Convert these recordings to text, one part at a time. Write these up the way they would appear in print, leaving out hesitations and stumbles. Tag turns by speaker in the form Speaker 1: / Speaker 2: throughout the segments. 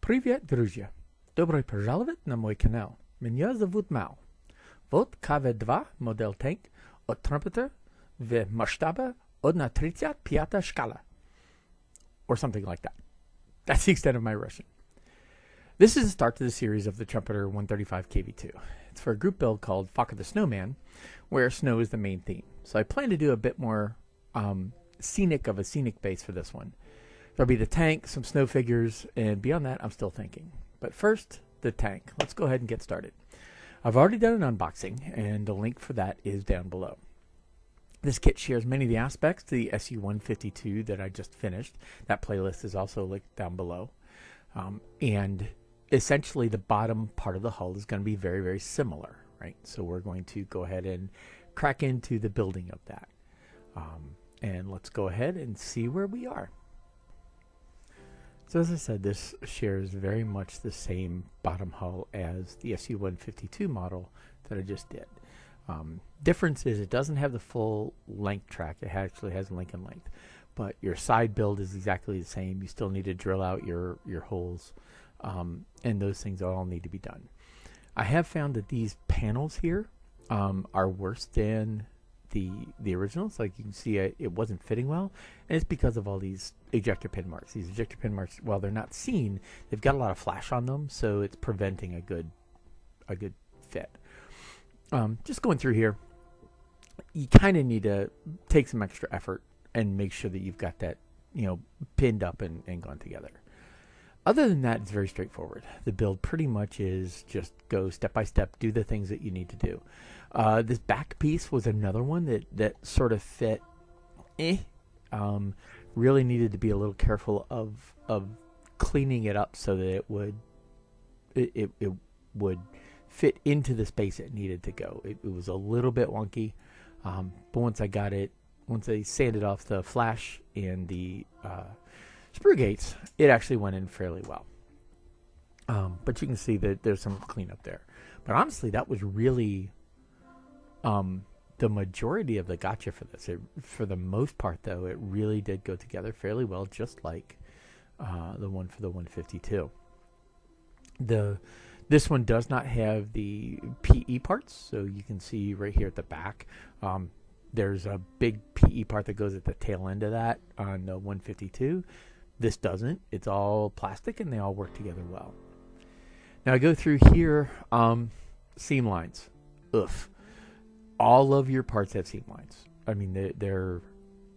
Speaker 1: Привет, друзья! Добро пожаловать на мой канал. Меня зовут Мao. Вот KV-2 модель танк от Trumpeter в масштабе 1/35 шкала. Or something like that. That's the extent of my Russian. This is the start to the series of the Trumpeter 135 KV-2. It's for a group build called Faka the Snowman, where snow is the main theme. So I plan to do a bit more scenic of a scenic base for this one. There'll be the tank, some snow figures, and beyond that, I'm still thinking. But first, the tank. Let's go ahead and get started. I've already done an unboxing, and the link for that is down below. This kit shares many of the aspects to the SU-152 that I just finished. That playlist is also linked down below. And essentially, the bottom part of the hull is going to be very, very similar, right? So we're going to go ahead and crack into the building of that. And let's go ahead and see where we are. So as I said, this shares very much the same bottom hull as the SU-152 model that I just did. Difference is it doesn't have the full length track. It actually has Lincoln length. But your side build is exactly the same. You still need to drill out your holes. And those things all need to be done. I have found that these panels here are worse than the originals. Like you can see, it wasn't fitting well, and it's because of all these ejector pin marks. These ejector pin marks, while they're not seen, they've got a lot of flash on them, so it's preventing a good fit. Just going through here, you kind of need to take some extra effort and make sure that you've got that, pinned up and gone together. Other than that, it's very straightforward. The build pretty much is just go step by step, do the things that you need to do. This back piece was another one that sort of fit. Really needed to be a little careful of cleaning it up so that it would fit into the space it needed to go. It was a little bit wonky, but once I sanded off the flash and the sprue gates, it actually went in fairly well. But you can see that there's some cleanup there. But honestly, that was really the majority of the gotcha for this. For the most part, though, it really did go together fairly well, just like the one for the 152. This one does not have the PE parts, so you can see right here at the back. There's a big PE part that goes at the tail end of that on the 152. This doesn't. It's all plastic, and they all work together well. Now I go through here, seam lines. Oof. All of your parts have seam lines. I mean, they're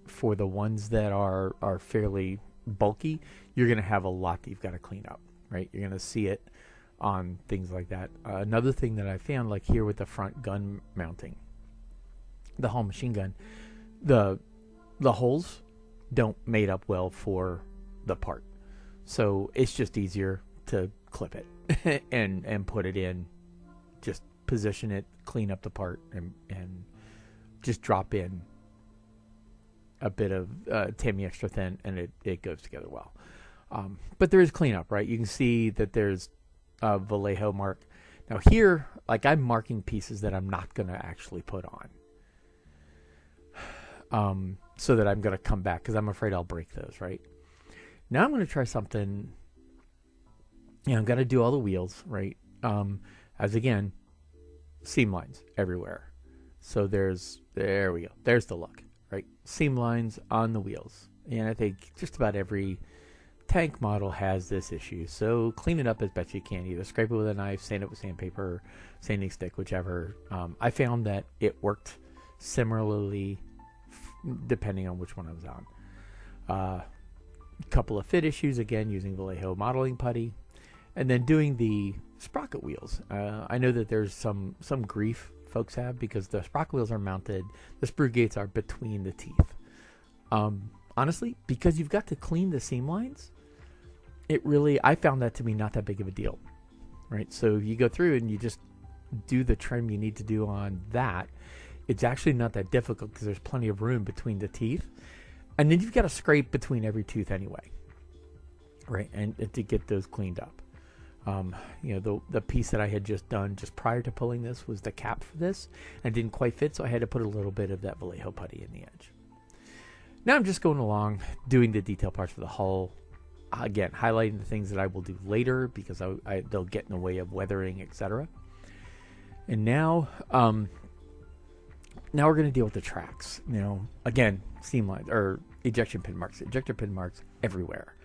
Speaker 1: for the ones that are fairly bulky, you're going to have a lot that you've got to clean up, right? You're going to see it on things like that. Another thing that I found, like here with the front gun mounting, the hull machine gun, the holes don't mate up well for the part, so it's just easier to clip it and put it in, just position it, clean up the part, and just drop in a bit of Tamiya extra thin, and it goes together well. But there is cleanup, right? You can see that there's a Vallejo mark. Now here, like, I'm marking pieces that I'm not going to actually put on, so that I'm going to come back, because I'm afraid I'll break those, right? Now I'm going to try something. I'm going to do all the wheels, right? As again, seam lines everywhere. So there we go. There's the look, right? Seam lines on the wheels. And I think just about every tank model has this issue. So clean it up as best you can. Either scrape it with a knife, sand it with sandpaper, sanding stick, whichever. I found that it worked similarly depending on which one I was on. Couple of fit issues, again, using Vallejo modeling putty. And then doing the sprocket wheels. I know that there's some grief folks have because the sprocket wheels are mounted, the sprue gates are between the teeth. Honestly, because you've got to clean the seam lines, I found that to be not that big of a deal, right? So you go through and you just do the trim you need to do on that. It's actually not that difficult because there's plenty of room between the teeth. And then you've got to scrape between every tooth anyway, right? And to get those cleaned up. The piece that I had just done just prior to pulling this was the cap for this, and it didn't quite fit, so I had to put a little bit of that Vallejo putty in the edge. Now I'm just going along doing the detail parts for the hull. again, highlighting the things that I will do later because they'll get in the way of weathering, etc. And now we're going to deal with the tracks. Again, seam lines or ejector pin marks everywhere.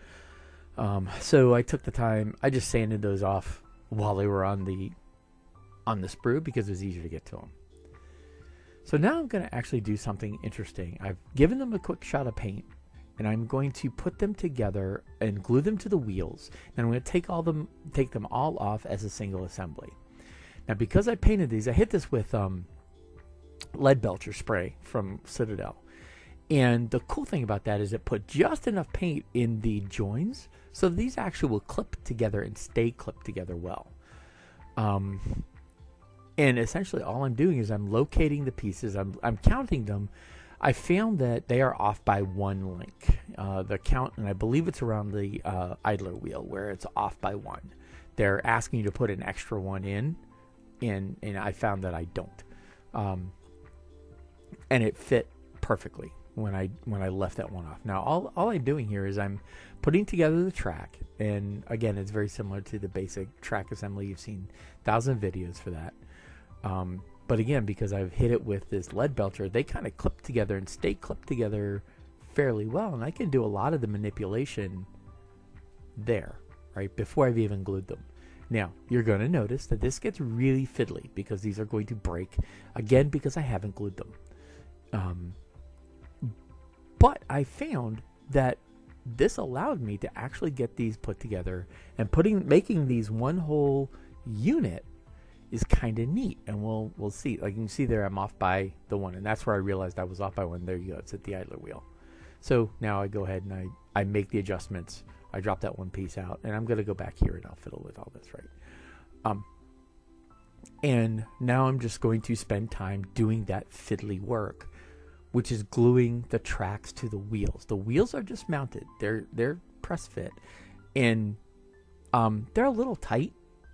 Speaker 1: So I took the time. I just sanded those off while they were on the sprue because it was easier to get to them. So now I'm going to actually do something interesting. I've given them a quick shot of paint, and I'm going to put them together and glue them to the wheels. And I'm going to take them all off as a single assembly. Now, because I painted these, I hit this with lead belcher spray from Citadel. And the cool thing about that is it put just enough paint in the joins so these actually will clip together and stay clipped together well. And essentially all I'm doing is I'm locating the pieces. I'm counting them. I found that they are off by 1 link. The count, and I believe it's around the idler wheel where it's off by 1. They're asking you to put an extra one in, and I found that I don't. And it fit perfectly when I left that one off. Now all I'm doing here is I'm putting together the track, and again it's very similar to the basic track assembly. You've seen 1,000 videos for that. But again, because I've hit it with this lead belcher, they kind of clip together and stay clipped together fairly well, and I can do a lot of the manipulation there, right, before I've even glued them. Now, you're going to notice that this gets really fiddly because these are going to break, again, because I haven't glued them. But I found that this allowed me to actually get these put together, and making these one whole unit is kind of neat, and we'll see. Like you can see there, I'm off by the 1, and that's where I realized I was off by 1. There you go. It's at the idler wheel. So now I go ahead and I make the adjustments. I drop that one piece out, and I'm going to go back here and I'll fiddle with all this, right? And now I'm just going to spend time doing that fiddly work, which is gluing the tracks to the wheels. The wheels are just mounted. They're press fit, and they're a little tight.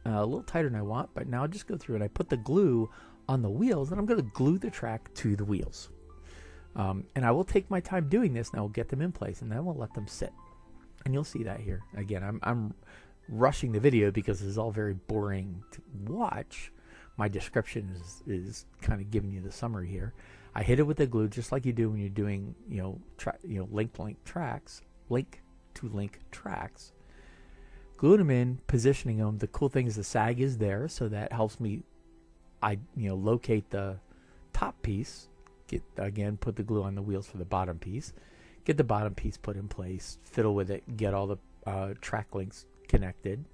Speaker 1: A little tighter than I want, but now I'll just go through and I put the glue on the wheels, and I'm going to glue the track to the wheels. And I will take my time doing this, and I will get them in place, and then we'll let them sit. And you'll see that here. Again, I'm rushing the video because this is all very boring to watch. My description is kind of giving you the summary here. I hit it with the glue just like you do when you're doing link to link tracks. Glue them in, positioning them. The cool thing is the sag is there, so that helps me locate the top piece. Put the glue on the wheels for the bottom piece. Get the bottom piece put in place, fiddle with it, get all the track links connected.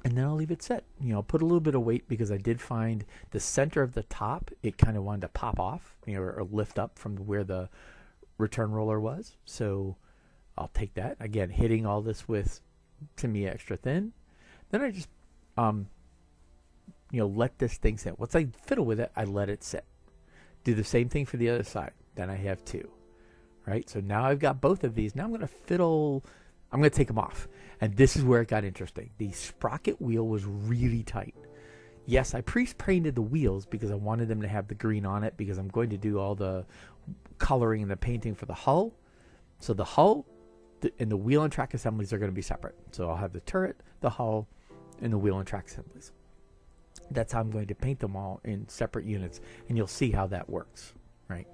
Speaker 1: And then I'll leave it set. Put a little bit of weight because I did find the center of the top, it kind of wanted to pop off, or lift up from where the return roller was. So I'll take that. Again, hitting all this with, to me, extra thin. Then I just, let this thing sit. Once I fiddle with it, I let it sit. Do the same thing for the other side. Then I have 2, right? So now I've got both of these. Now I'm going to fiddle. I'm going to take them off. And this is where it got interesting. The sprocket wheel was really tight. Yes, I pre-painted the wheels because I wanted them to have the green on it because I'm going to do all the coloring and the painting for the hull. So the hull and the wheel and track assemblies are going to be separate. So I'll have the turret, the hull, and the wheel and track assemblies. That's how I'm going to paint them all in separate units, and you'll see how that works, right?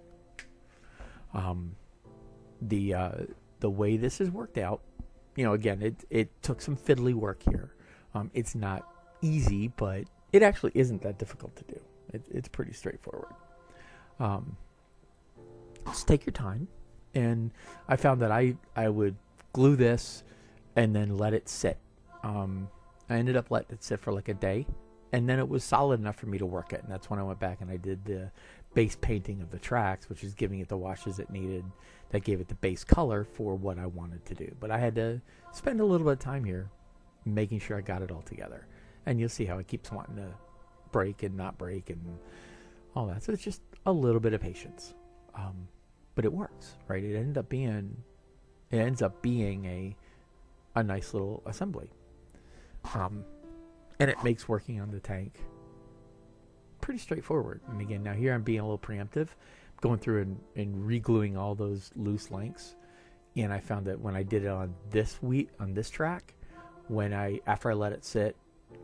Speaker 1: The way this is worked out, again, it took some fiddly work here. It's not easy, but it actually isn't that difficult to do. It's pretty straightforward. Just take your time. And I found that I would glue this and then let it sit. I ended up letting it sit for like a day, and then it was solid enough for me to work it. And that's when I went back and I did the base painting of the tracks, which is giving it the washes it needed. That gave it the base color for what I wanted to do. But I had to spend a little bit of time here making sure I got it all together. And you'll see how it keeps wanting to break and not break and all that. So it's just a little bit of patience. But it works, right? It ends up being a nice little assembly. And it makes working on the tank pretty straightforward. And again, now here I'm being a little preemptive, going through and re-gluing all those loose links. And I found that when I did it on this track, after I let it sit,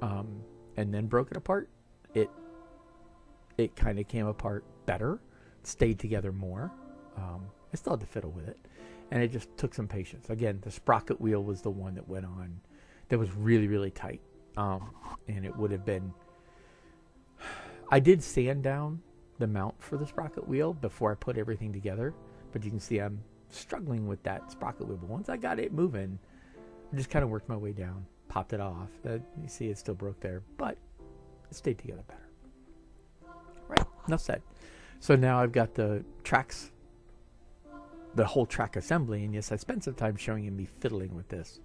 Speaker 1: and then broke it apart, it kind of came apart better, stayed together more. I still had to fiddle with it, and it just took some patience. Again, the sprocket wheel was the one that went on, that was really, really tight, and it would have been. I did sand down the mount for the sprocket wheel before I put everything together, but you can see I'm struggling with that sprocket wheel. But once I got it moving, I just kind of worked my way down, popped it off. You see it still broke there, but it stayed together better. Right, enough said. So now I've got the tracks, the whole track assembly, and yes, I spent some time showing you me fiddling with this.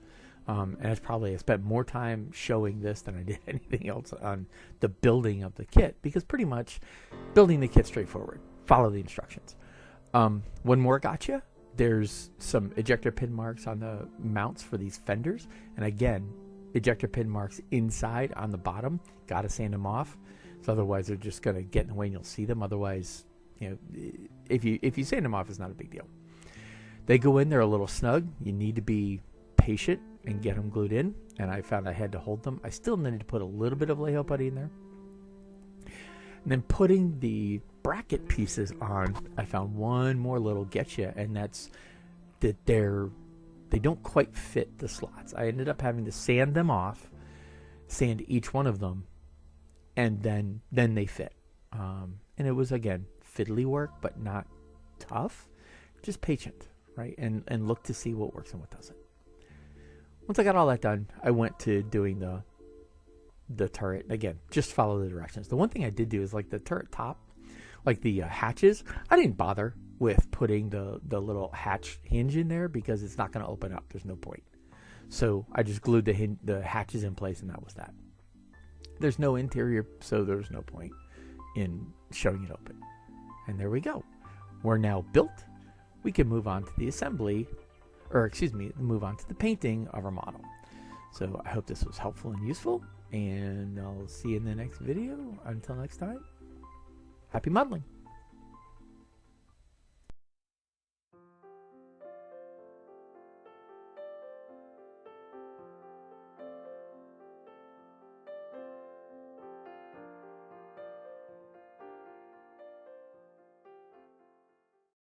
Speaker 1: And I spent more time showing this than I did anything else on the building of the kit, because pretty much building the kit straightforward. Follow the instructions. One more gotcha. There's some ejector pin marks on the mounts for these fenders, and again, ejector pin marks inside on the bottom. Got to sand them off, so otherwise they're just going to get in the way and you'll see them. Otherwise, if you sand them off, it's not a big deal. They go in, they're a little snug. You need to be patient and get them glued in, and I found I had to hold them. I still needed to put a little bit of Lehigh putty in there. And then putting the bracket pieces on, I found one more little getcha, and that's that they don't quite fit the slots. I ended up having to sand them off, sand each one of them, and then they fit. And it was, again, fiddly work, but not tough. Just patient, right? And look to see what works and what doesn't. Once I got all that done, I went to doing the turret. Again, just follow the directions. The one thing I did do is, like, the turret top, like the hatches, I didn't bother with putting the little hatch hinge in there because it's not going to open up. There's no point. So I just glued the hatches in place, and that was that. There's no interior, so there's no point in showing it open. And there we go. We're now built. We can move on to the assembly, move on to the painting of our model. So I hope this was helpful and useful, and I'll see you in the next video. Until next time, happy modeling.